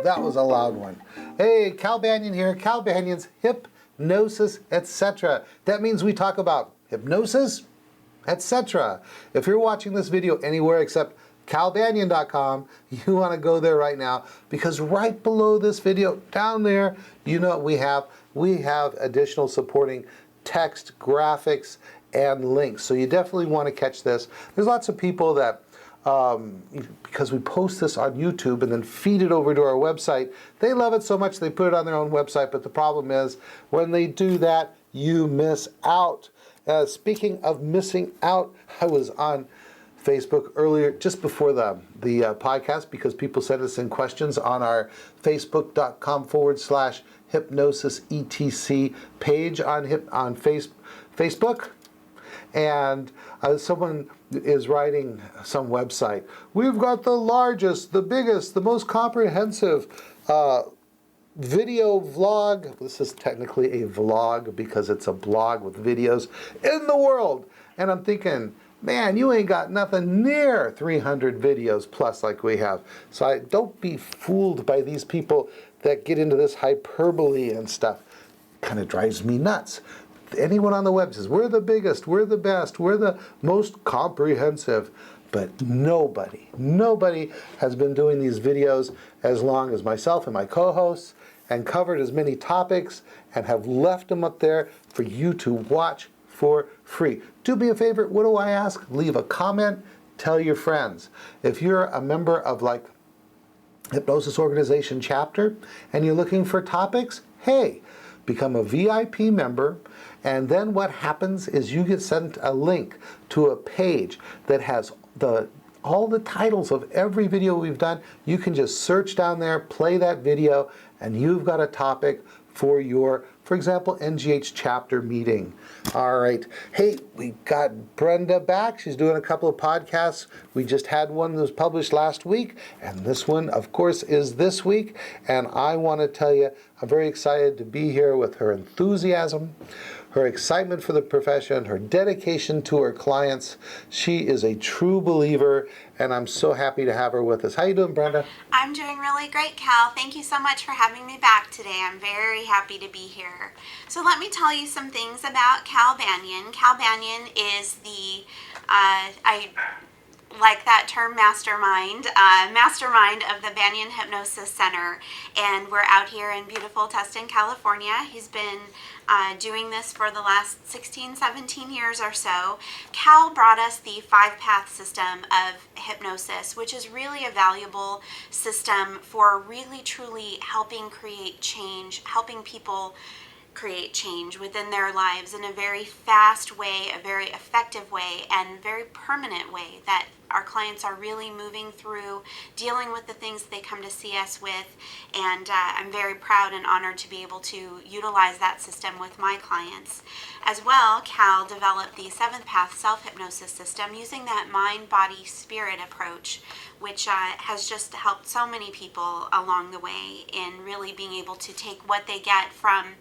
that was a loud one. Hey, Cal Banyan here. Cal Banyan's Hypnosis, etc. That means we talk about hypnosis, etc. If you're watching this video anywhere except calbanyan.com, you want to go there right now, because right below this video, down there, you know what we have? We have additional supporting text, graphics, and links. So you definitely want to catch this. There's lots of people that because we post this on YouTube and then feed it over to our website, they love it so much they put it on their own website, but the problem is when they do that, you miss out. Speaking of missing out, I was on Facebook earlier, just before the podcast, because people sent us in questions on our facebook.com/hypnosis etc page on Facebook. And someone is writing some website. We've got the largest, the biggest, the most comprehensive video vlog. This is technically a vlog because it's a blog with videos in the world. And I'm thinking, man, you ain't got nothing near 300 videos plus like we have. So don't be fooled by these people that get into this hyperbole and stuff. Kind of drives me nuts. Anyone on the web says, we're the biggest, we're the best, we're the most comprehensive. But nobody has been doing these videos as long as myself and my co-hosts and covered as many topics and have left them up there for you to watch for free. Do me a favor, what do I ask? Leave a comment, tell your friends. If you're a member of like Hypnosis Organization chapter and you're looking for topics, hey, become a VIP member, and then what happens is you get sent a link to a page that has all the titles of every video we've done. You can just search down there, play that video, and you've got a topic for your, for example, NGH chapter meeting. All right. Hey, we got Brenda back. She's doing a couple of podcasts. We just had one that was published last week, and this one, of course, is this week. And I want to tell you, I'm very excited to be here with her enthusiasm, her excitement for the profession, her dedication to her clients. She is a true believer, and I'm so happy to have her with us. How you doing, Brenda? I'm doing really great, Cal. Thank you so much for having me back today. I'm very happy to be here. So let me tell you some things about Cal Banyan. Cal Banyan is the, I like that term, mastermind of the Banyan Hypnosis Center, and we're out here in beautiful Tustin, California. He's been doing this for the last 16, 17 years or so. Cal brought us the 5-path system of hypnosis, which is really a valuable system for really truly helping create change, helping people create change within their lives in a very fast way, a very effective way, and very permanent way that our clients are really moving through, dealing with the things they come to see us with, and I'm very proud and honored to be able to utilize that system with my clients. As well, Cal developed the 7th Path Self-Hypnosis System using that mind-body-spirit approach, which has just helped so many people along the way in really being able to take what they get from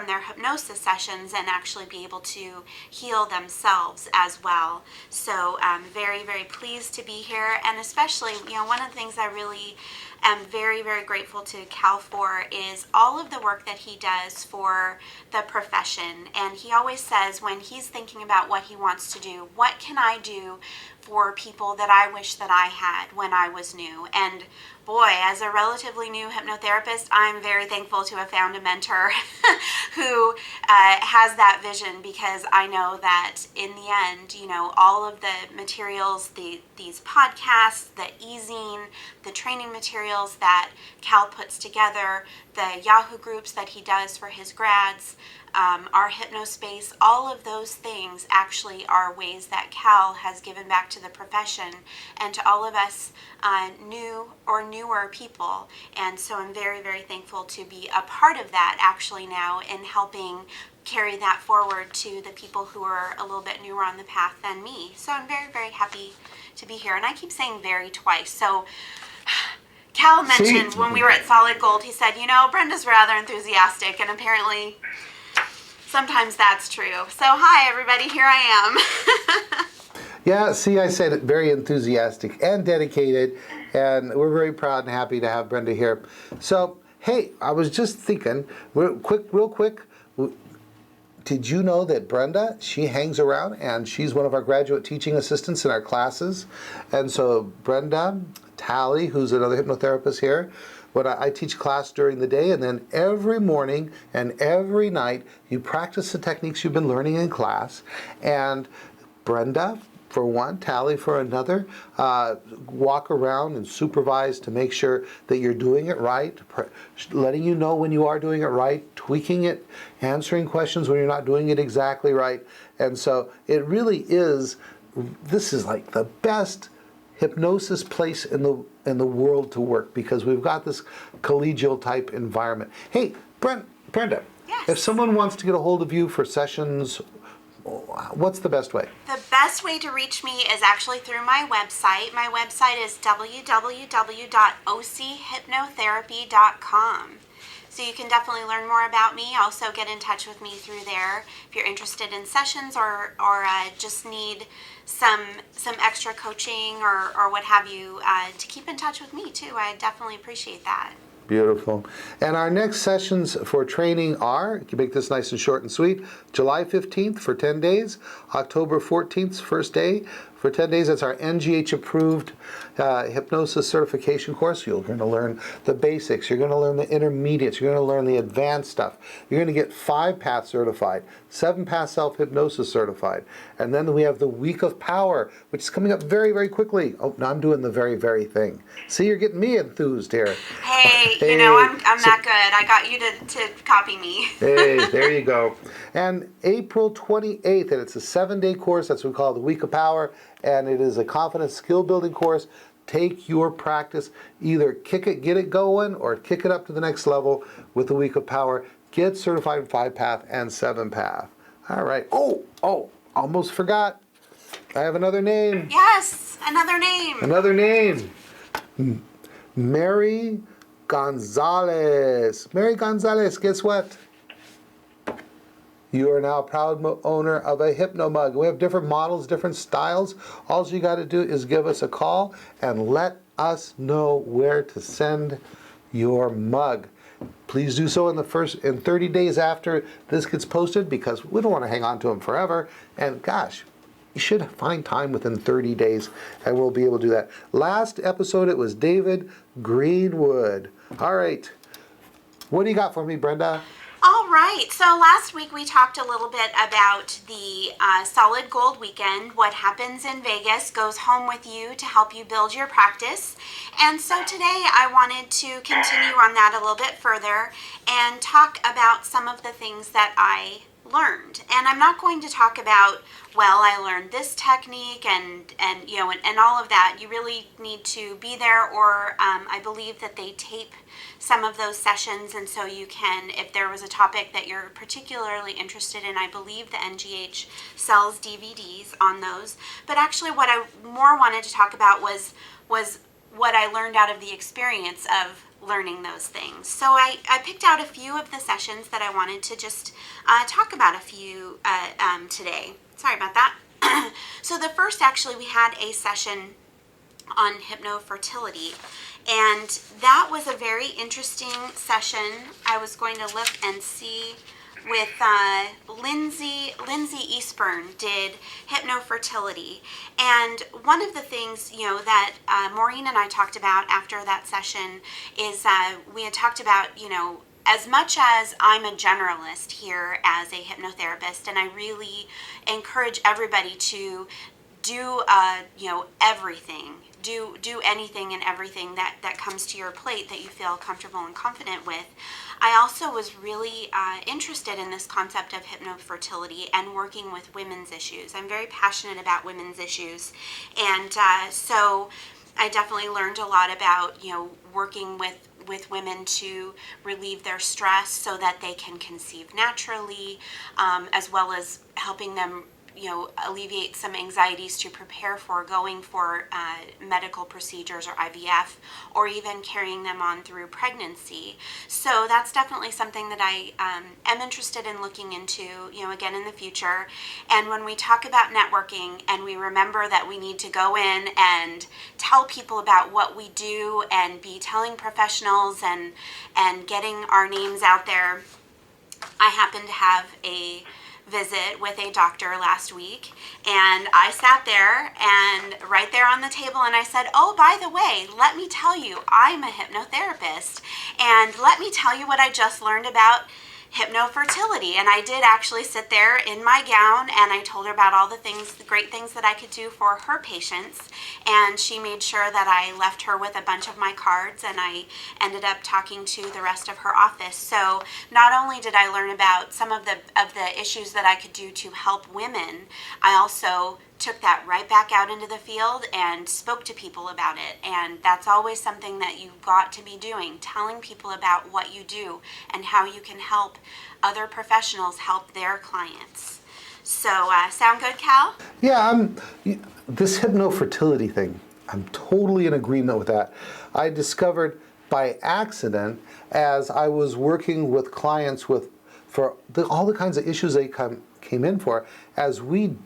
their hypnosis sessions and actually be able to heal themselves as well. So I'm very, very pleased to be here, and especially, one of the things I really am very, very grateful to Cal for is all of the work that he does for the profession. And he always says when he's thinking about what he wants to do, what can I do for people that I wish that I had when I was new? And boy, as a relatively new hypnotherapist, I'm very thankful to have found a mentor who has that vision, because I know that in the end, all of the materials, these podcasts, the e-zine, the training materials that Cal puts together, the Yahoo groups that he does for his grads, our hypnospace, all of those things actually are ways that Cal has given back to the profession and to all of us new or newer people. And so I'm very, very thankful to be a part of that actually now in helping carry that forward to the people who are a little bit newer on the path than me. So I'm very, very happy to be here. And I keep saying very twice. So Cal mentioned when we were at Solid Gold, he said, Brenda's rather enthusiastic, and apparently sometimes that's true. So hi, everybody. Here I am. Yeah, see, I said it, very enthusiastic and dedicated, And we're very proud and happy to have Brenda here. So, hey, I was just thinking, real quick, did you know that Brenda, she hangs around and she's one of our graduate teaching assistants in our classes? And so Brenda, Tally, who's another hypnotherapist here, when I teach class during the day, and then every morning and every night you practice the techniques you've been learning in class. And Brenda, for one, Tally for another, walk around and supervise to make sure that you're doing it right, letting you know when you are doing it right, tweaking it, answering questions when you're not doing it exactly right. And so it really is, this is like the best hypnosis place in the world to work, because we've got this collegial type environment. Hey, Brenda, Yes. if someone wants to get a hold of you for sessions, what's the best way? The best way to reach me is actually through my website. My website is www.ochypnotherapy.com. So you can definitely learn more about me. Also get in touch with me through there if you're interested in sessions or just need some extra coaching or what have you, to keep in touch with me too. I definitely appreciate that. Beautiful. And our next sessions for training are, you can make this nice and short and sweet, July 15th for 10 days, October 14th, first day for 10 days. That's our NGH approved hypnosis certification course. You're going to learn the basics. You're going to learn the intermediates. You're going to learn the advanced stuff. You're going to get 5-path certified, 7-path self-hypnosis certified. And then we have the Week of Power, which is coming up very, very quickly. Oh, now I'm doing the very, very thing. See, you're getting me enthused here. Hey, you know, I'm not good. I got you to copy me. Hey, there you go. And April 28th, and it's a 7-day course. That's what we call the Week of Power. And it is a confidence skill building course. Take your practice, either kick it, get it going, or kick it up to the next level with the Week of Power. Get certified in 5-path and 7-path. All right. Oh, almost forgot. I have another name. Yes, another name. Another name. Mary Gonzalez. Mary Gonzalez, guess what? You are now a proud owner of a Hypno Mug. We have different models, different styles. All you got to do is give us a call and let us know where to send your mug. Please do so in 30 days after this gets posted, because we don't want to hang on to them forever. And gosh, you should find time within 30 days, and we'll be able to do that. Last episode, it was David Greenwood. All right. What do you got for me, Brenda? All right, so last week we talked a little bit about the Solid Gold Weekend. What happens in Vegas goes home with you to help you build your practice. And so today I wanted to continue on that a little bit further and talk about some of the things that I learned. And I'm not going to talk about, well, I learned this technique and all of that. You really need to be there, or I believe that they tape some of those sessions, and so you can, if there was a topic that you're particularly interested in, I believe the NGH sells DVDs on those. But actually what I more wanted to talk about was what I learned out of the experience of learning those things. So I picked out a few of the sessions that I wanted to just talk about a few today. Sorry about that. So the first, actually, we had a session on hypnofertility, and that was a very interesting session. I was going to look and see with Lynsi Eastburn did hypnofertility, and one of the things that Maureen and I talked about after that session is we had talked about as much as I'm a generalist here as a hypnotherapist, and I really encourage everybody to do everything. Do anything and everything that comes to your plate that you feel comfortable and confident with. I also was really interested in this concept of hypnofertility and working with women's issues. I'm very passionate about women's issues, and so I definitely learned a lot about working with women to relieve their stress so that they can conceive naturally, as well as helping them alleviate some anxieties to prepare for going for medical procedures or IVF, or even carrying them on through pregnancy. So that's definitely something that I am interested in looking into, again in the future. And when we talk about networking and we remember that we need to go in and tell people about what we do and be telling professionals and getting our names out there, I happened to have a visit with a doctor last week, and I sat there and right there on the table and I said, oh, by the way, let me tell you, I'm a hypnotherapist, and let me tell you what I just learned about hypnofertility. And I did actually sit there in my gown and I told her about all the great things that I could do for her patients, and she made sure that I left her with a bunch of my cards, and I ended up talking to the rest of her office. So not only did I learn about some of the issues that I could do to help women, I also took that right back out into the field and spoke to people about it. And that's always something that you've got to be doing, telling people about what you do and how you can help other professionals help their clients. So sound good, Cal? Yeah, this hypnofertility thing, I'm totally in agreement with that. I discovered by accident as I was working with clients for all the kinds of issues they came in for, as we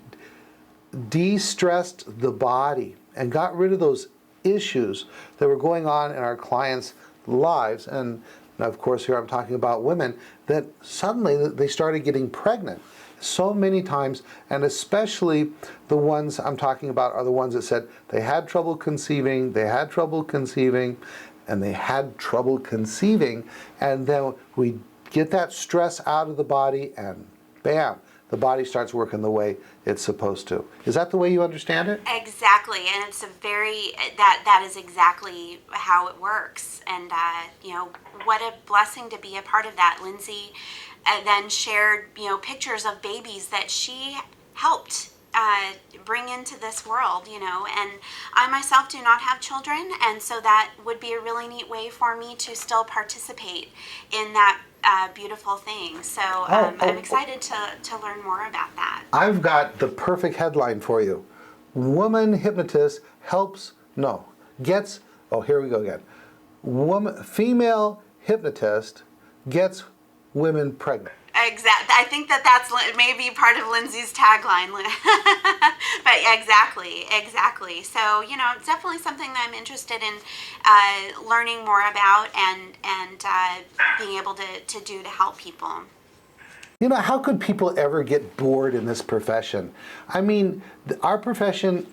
de-stressed the body and got rid of those issues that were going on in our clients' lives. And of course, here I'm talking about women, that suddenly they started getting pregnant so many times, and especially the ones I'm talking about are the ones that said they had trouble conceiving, and they had trouble conceiving, and then we get that stress out of the body and bam, the body starts working the way it's supposed to. Is that the way you understand it? Exactly, and it's that is exactly how it works. And what a blessing to be a part of that. Lynsi then shared pictures of babies that she helped bring into this world, and I myself do not have children, and so that would be a really neat way for me to still participate in that beautiful thing. So I'm excited to learn more about that. I've got the perfect headline for you. Woman hypnotist here we go again. Female hypnotist gets women pregnant. Exactly. I think that's maybe part of Lynsi's tagline. But exactly. So, it's definitely something that I'm interested in learning more about and being able to do to help people. How could people ever get bored in this profession? I mean, our profession,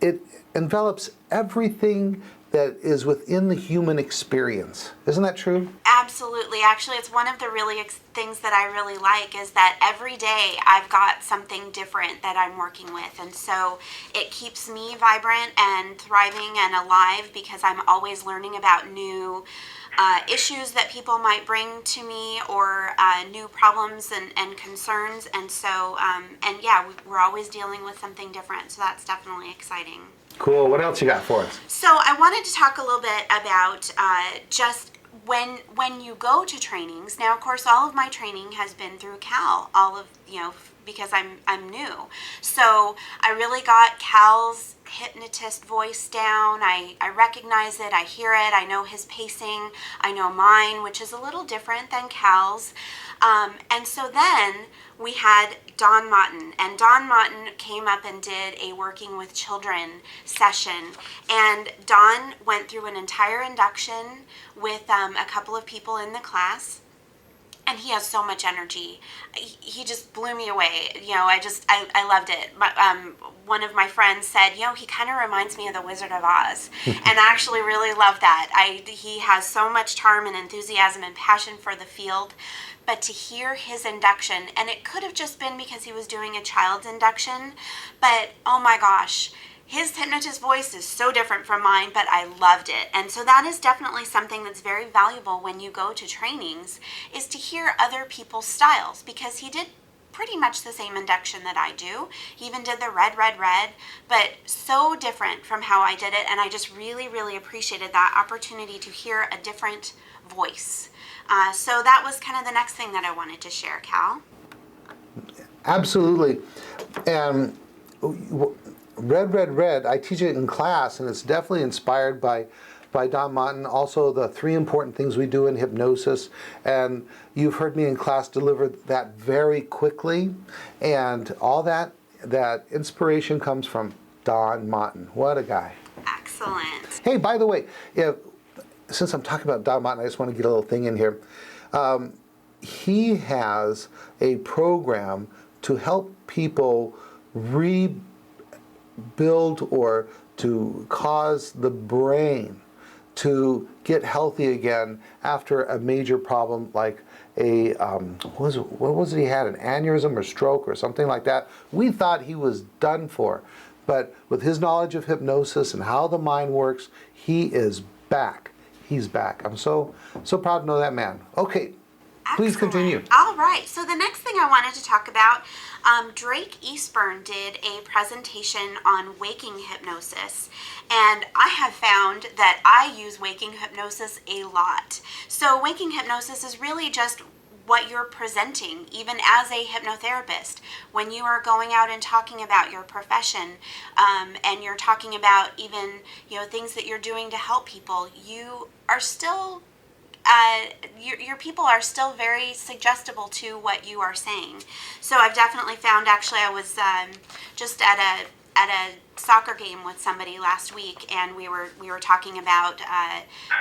it envelops everything that is within the human experience. Isn't that true? Absolutely. Actually, it's one of the things that I really like is that every day I've got something different that I'm working with. And so it keeps me vibrant and thriving and alive because I'm always learning about new issues that people might bring to me, or new problems and concerns. And so, we're always dealing with something different. So that's definitely exciting. Cool. What else you got for us? So I wanted to talk a little bit about just when you go to trainings. Now, of course, all of my training has been through Cal, because I'm new. So I really got Cal's hypnotist voice down. I recognize it, I hear it, I know his pacing, I know mine, which is a little different than Cal's. And so then we had Don Mottin, and Don Mottin came up and did a working with children session, and Don went through an entire induction with a couple of people in the class. And he has so much energy. He just blew me away. I loved it. One of my friends said, he kind of reminds me of the Wizard of Oz. And I actually really love that. He has so much charm and enthusiasm and passion for the field. But to hear his induction, and it could have just been because he was doing a child's induction, but oh my gosh, his hypnotist voice is so different from mine, but I loved it. And so that is definitely something that's very valuable when you go to trainings, is to hear other people's styles, because he did pretty much the same induction that I do. He even did the red, but so different from how I did it. And I just really, really appreciated that opportunity to hear a different voice. So that was kind of the next thing that I wanted to share, Cal. Absolutely. And Red, I teach it in class, and it's definitely inspired by Don Mottin. Also, the 3 important things we do in hypnosis. And you've heard me in class deliver that very quickly. And all that inspiration comes from Don Mottin. What a guy. Excellent. Hey, by the way, since I'm talking about Don Mottin, I just want to get a little thing in here. He has a program to help people rebuild or to cause the brain to get healthy again after a major problem like a, what was it he had, an aneurysm or stroke or something like that. We thought he was done for. But with his knowledge of hypnosis and how the mind works, he is back. He's back. I'm so proud to know that man. Okay, please continue. All right, so the next thing I wanted to talk about, Drake Eastburn did a presentation on waking hypnosis, and I have found that I use waking hypnosis a lot. So waking hypnosis is really just what you're presenting, even as a hypnotherapist. When you are going out and talking about your profession, and you're talking about even, things that you're doing to help people, you are still your people are still very suggestible to what you are saying. So I've definitely found, actually, I was just at a soccer game with somebody last week, and we were talking about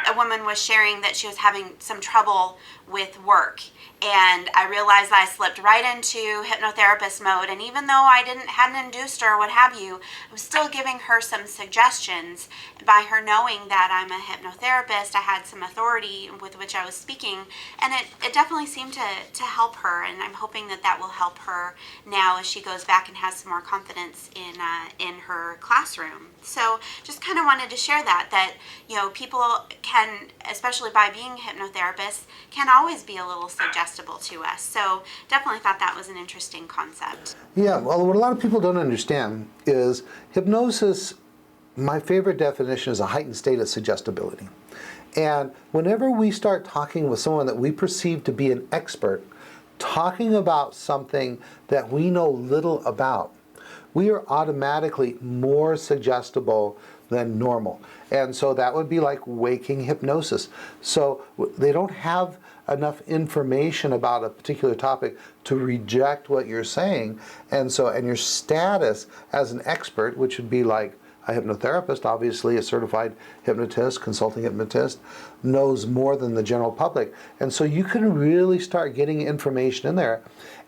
a woman was sharing that she was having some trouble with work, and I realized I slipped right into hypnotherapist mode, and even though I hadn't induced her or what have you, I was still giving her some suggestions. By her knowing that I'm a hypnotherapist, I had some authority with which I was speaking, and it definitely seemed to help her, and I'm hoping that will help her now as she goes back and has some more confidence in her classroom. So just kind of wanted to share that people can, especially by being hypnotherapists, can always be a little suggestible to us. So definitely thought that was an interesting concept. Yeah, well, what a lot of people don't understand is hypnosis, my favorite definition is a heightened state of suggestibility. And whenever we start talking with someone that we perceive to be an expert, talking about something that we know little about, we are automatically more suggestible than normal. And so that would be like waking hypnosis. So they don't have enough information about a particular topic to reject what you're saying. And your status as an expert, which would be like a hypnotherapist, obviously a certified hypnotist, consulting hypnotist, knows more than the general public. And so you can really start getting information in there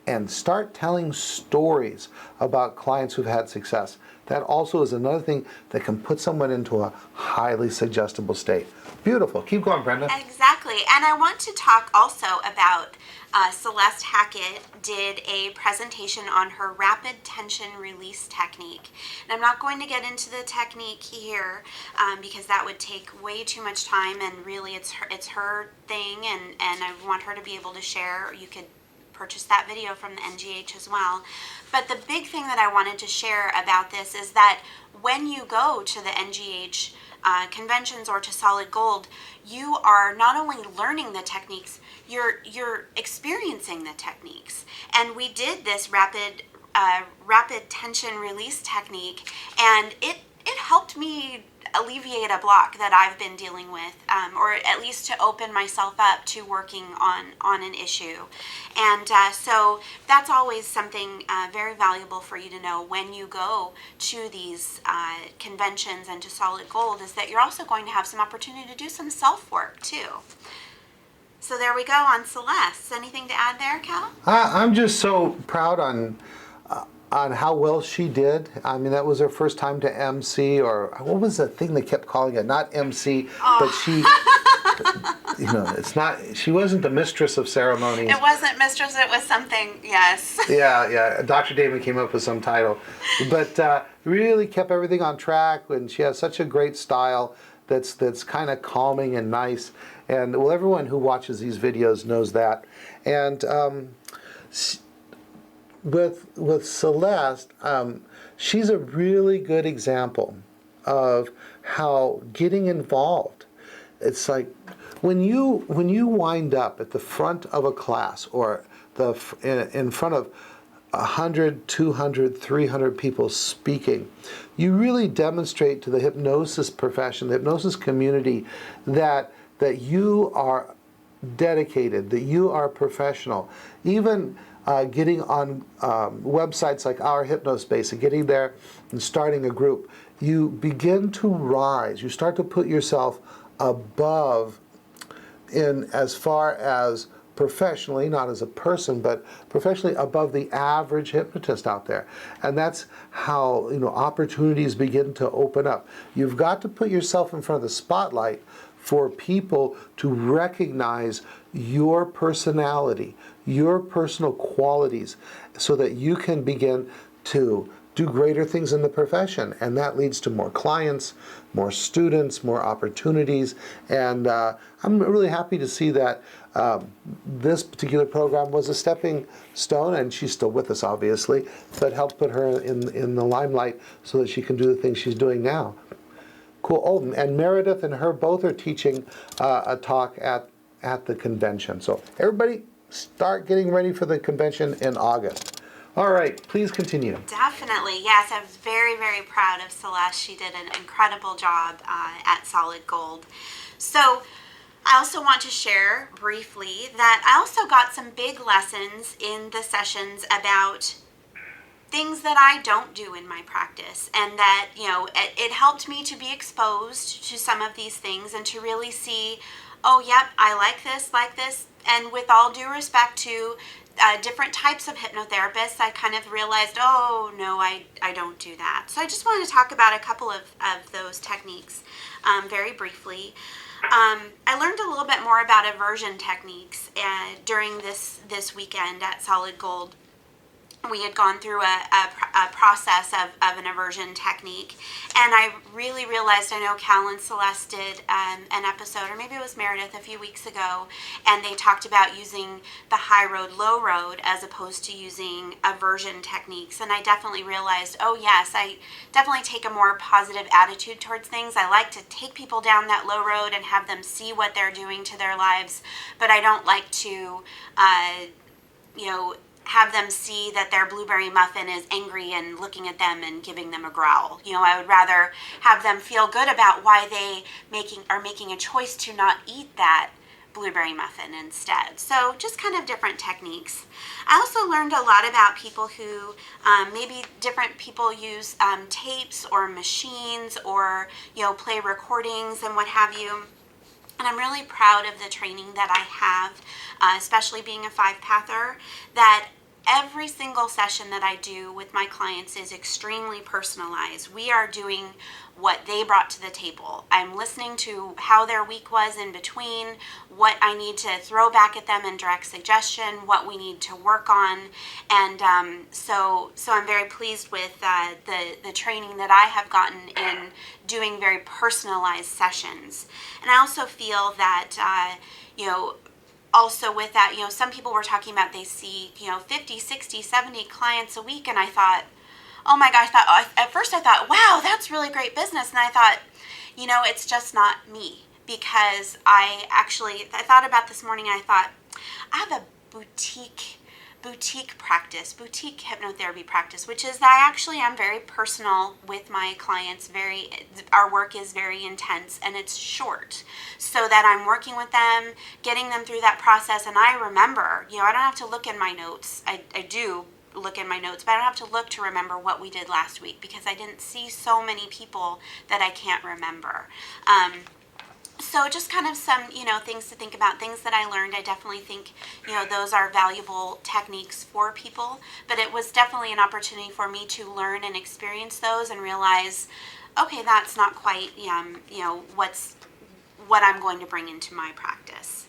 and start telling stories about clients who've had success. That also is another thing that can put someone into a highly suggestible state. Beautiful. Keep going, Brenda. Exactly. And I want to talk also about Celeste Hackett did a presentation on her rapid tension release technique. And I'm not going to get into the technique here because that would take way too much time, and really it's her thing, and I want her to be able to share. You could purchase that video from the NGH as well. But the big thing that I wanted to share about this is that when you go to the NGH conventions or to Solid Gold, you are not only learning the techniques, you're experiencing the techniques. And we did this rapid tension release technique, and it helped me alleviate a block that I've been dealing with, or at least to open myself up to working on an issue. And so that's always something very valuable for you to know when you go to these conventions and to Solid Gold, is that you're also going to have some opportunity to do some self-work too. So there we go on Celeste. Anything to add there, Cal? I'm just so proud on how well she did. I mean, that was her first time to MC, or what was the thing they kept calling it? Not MC, but she, it's not, she wasn't the mistress of ceremonies. It wasn't mistress, it was something, yes. Yeah. Dr. Damon came up with some title. But really kept everything on track, and she has such a great style that's kind of calming and nice. And well, everyone who watches these videos knows that. And with Celeste, she's a really good example of how getting involved. It's like when you wind up at the front of a class or in front of 100, 200, 300 people speaking, you really demonstrate to the hypnosis profession, the hypnosis community, that you are dedicated, that you are professional. Even getting on websites like Our Hypnospace and getting there and starting a group, you begin to rise. You start to put yourself above in as far as professionally, not as a person, but professionally above the average hypnotist out there. And that's how, opportunities begin to open up. You've got to put yourself in front of the spotlight for people to recognize your personality, your personal qualities, so that you can begin to do greater things in the profession. And that leads to more clients, more students, more opportunities. And I'm really happy to see that this particular program was a stepping stone, and she's still with us, obviously, but helped put her in the limelight so that she can do the things she's doing now. Cool. Oh, and Meredith and her both are teaching a talk at the convention. So everybody start getting ready for the convention in August. All right, please continue. Definitely, yes. I was very, very proud of Celeste. She did an incredible job at Solid Gold. So I also want to share briefly that I also got some big lessons in the sessions about things that I don't do in my practice, and that, it helped me to be exposed to some of these things and to really see, oh, yep, I like this, and with all due respect to different types of hypnotherapists, I kind of realized, oh, no, I don't do that. So I just wanted to talk about a couple of those techniques very briefly. I learned a little bit more about aversion techniques during this weekend at Solid Gold. We had gone through a process of an aversion technique, and I really realized, I know Cal and Celeste did an episode, or maybe it was Meredith a few weeks ago, and they talked about using the high road, low road, as opposed to using aversion techniques. And I definitely realized, oh yes, I definitely take a more positive attitude towards things. I like to take people down that low road and have them see what they're doing to their lives, but I don't like to, have them see that their blueberry muffin is angry and looking at them and giving them a growl. I would rather have them feel good about why they are making a choice to not eat that blueberry muffin instead. So just kind of different techniques. I also learned a lot about people who maybe different people use tapes or machines, or play recordings and what have you. And I'm really proud of the training that I have, especially being a 5-pather, that every single session that I do with my clients is extremely personalized. We are doing what they brought to the table. I'm listening to how their week was in between, what I need to throw back at them in direct suggestion, what we need to work on. And so I'm very pleased with the training that I have gotten in doing very personalized sessions. And I also feel that, also with that, some people were talking about they see, 50, 60, 70 clients a week. And I thought, oh my gosh, at first I thought, wow, that's really great business. And I thought, it's just not me, because I thought about this morning, and I thought, I have a boutique practice, boutique hypnotherapy practice, which is that I actually am very personal with my clients. Our work is very intense, and it's short, so that I'm working with them, getting them through that process. And I remember, I don't have to look in my notes. I do look in my notes, but I don't have to look to remember what we did last week, because I didn't see so many people that I can't remember. So just kind of some, things to think about, things that I learned. I definitely think, those are valuable techniques for people, but it was definitely an opportunity for me to learn and experience those and realize, okay, that's not quite, what I'm going to bring into my practice.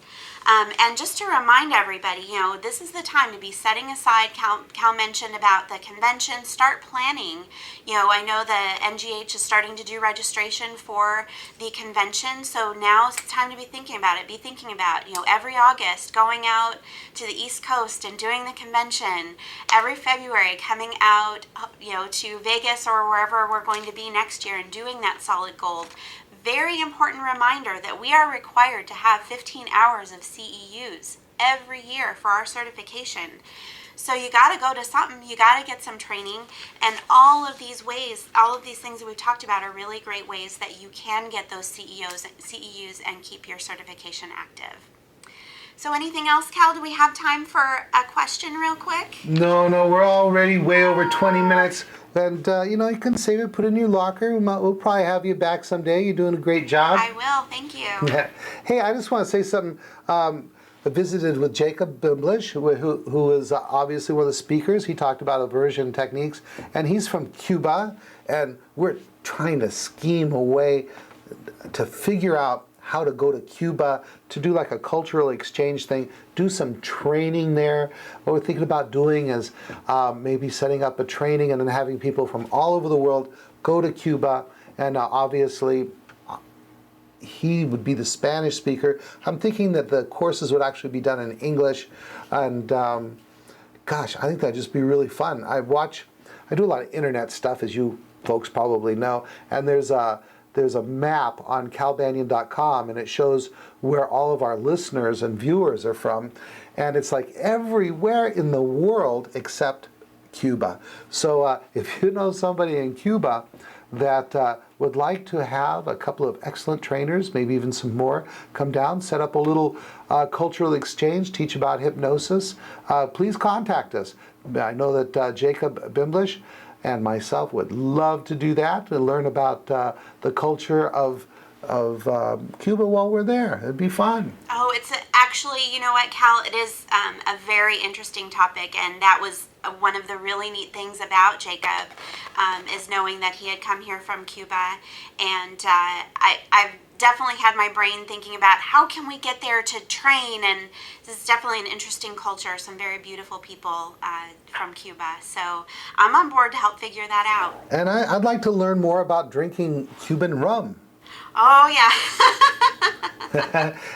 And just to remind everybody, this is the time to be setting aside. Cal mentioned about the convention. Start planning. I know the NGH is starting to do registration for the convention, so now's the time to be thinking about it. Be thinking about, every August going out to the East Coast and doing the convention. Every February coming out, to Vegas or wherever we're going to be next year and doing that Solid Gold. Very important reminder that we are required to have 15 hours of CEUs every year for our certification. So you got to go to something. You got to get some training. And all of these ways, all of these things that we've talked about are really great ways that you can get those CEUs and keep your certification active. So anything else, Cal? Do we have time for a question real quick? No, we're already way over 20 minutes. And, you can save it, put it in your locker. We'll probably have you back someday. You're doing a great job. I will. Thank you. Hey, I just want to say something. I visited with Jacob Bimblish, who is obviously one of the speakers. He talked about aversion techniques. And he's from Cuba. And we're trying to scheme a way to figure out how to go to Cuba to do like a cultural exchange thing, do some training there. What we're thinking about doing is maybe setting up a training and then having people from all over the world go to Cuba. And obviously, he would be the Spanish speaker. I'm thinking that the courses would actually be done in English. And gosh, I think that'd just be really fun. I do a lot of internet stuff, as you folks probably know. And there's a map on calbanyan.com, and it shows where all of our listeners and viewers are from. And it's like everywhere in the world except Cuba. So if you know somebody in Cuba that would like to have a couple of excellent trainers, maybe even some more, come down, set up a little cultural exchange, teach about hypnosis, please contact us. I know that Jacob Bimblish and myself would love to do that and learn about the culture of Cuba while we're there. It'd be fun. Oh, it's actually, you know what, Cal, it is a very interesting topic, and that was one of the really neat things about Jacob, is knowing that he had come here from Cuba, and I've definitely had my brain thinking about how can we get there to train, and this is definitely an interesting culture, some very beautiful people from Cuba, so I'm on board to help figure that out. And I'd like to learn more about drinking Cuban rum. Oh, yeah.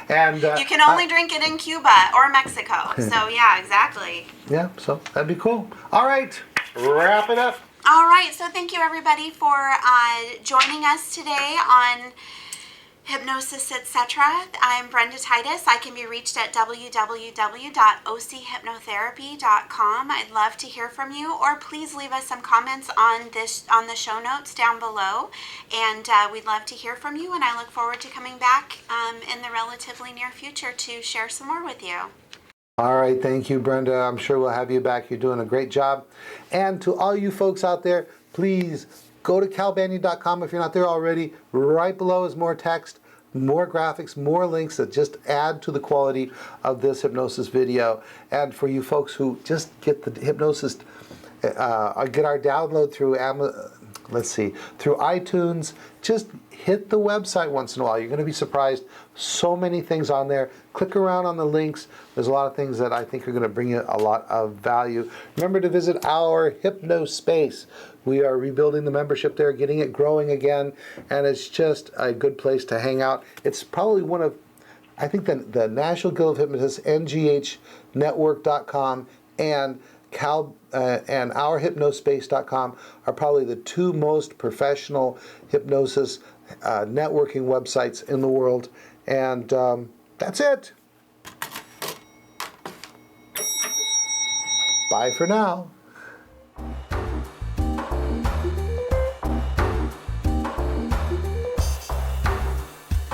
And you can only drink it in Cuba or Mexico. So, yeah, exactly. Yeah, so that'd be cool. All right, wrap it up. All right, so thank you, everybody, for joining us today on Hypnosis, etc. I'm Brenda Titus. I can be reached at www.ochypnotherapy.com. I'd love to hear from you, or please leave us some comments on the show notes down below, and we'd love to hear from you, and I look forward to coming back in the relatively near future to share some more with you. All right, thank you, Brenda. I'm sure we'll have you back. You're doing a great job. And to all you folks out there, please go to calbanyan.com if you're not there already. Right below is more text, more graphics, more links that just add to the quality of this hypnosis video. And for you folks who just get the hypnosis, get our download through through iTunes, just hit the website once in a while. You're going to be surprised. So many things on there. Click around on the links. There's a lot of things that I think are going to bring you a lot of value. Remember to visit our Hypnospace. We are rebuilding the membership there, getting it growing again, and it's just a good place to hang out. It's probably one of, I think the National Guild of Hypnotists, NGHnetwork.com, and ourhypnospace.com are probably the two most professional hypnosis networking websites in the world. And that's it. Bye for now.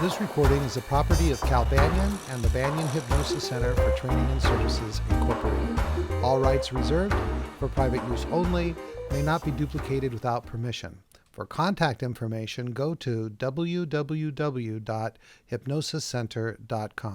This recording is the property of Cal Banyan and the Banyan Hypnosis Center for Training and Services, Incorporated. All rights reserved, for private use only, may not be duplicated without permission. For contact information, go to www.hypnosiscenter.com.